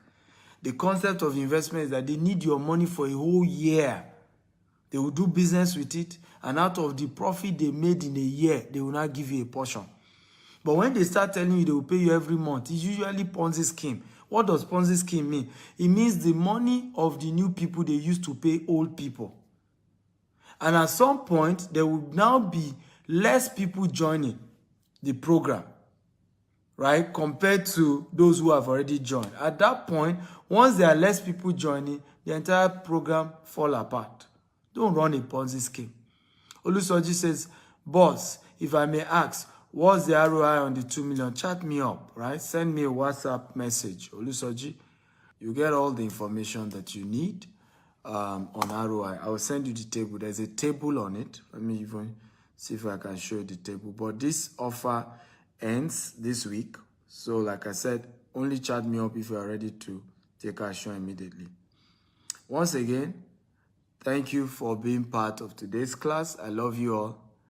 Speaker 1: The concept of investment is that they need your money for a whole year. They will do business with it, and out of the profit they made in a year, they will not give you a portion. But when they start telling you they will pay you every month, it's usually Ponzi scheme. What does Ponzi scheme mean? It means the money of the new people they used to pay old people. And at some point, there will now be less people joining the program, right, compared to those who have already joined. At that point, once there are less people joining, the entire program fall apart. Don't run a Ponzi scheme. Olusoji says, boss, if I may ask, what's the ROI on the 2 million? Chat me up, right? Send me a WhatsApp message. Olusoji, you get all the information that you need on ROI. I will send you the table. There's a table on it. Let me even see if I can show you the table. But this offer ends this week. So like I said, only chat me up if you are ready to take action immediately. Once again, thank you for being part of today's class. I love you all.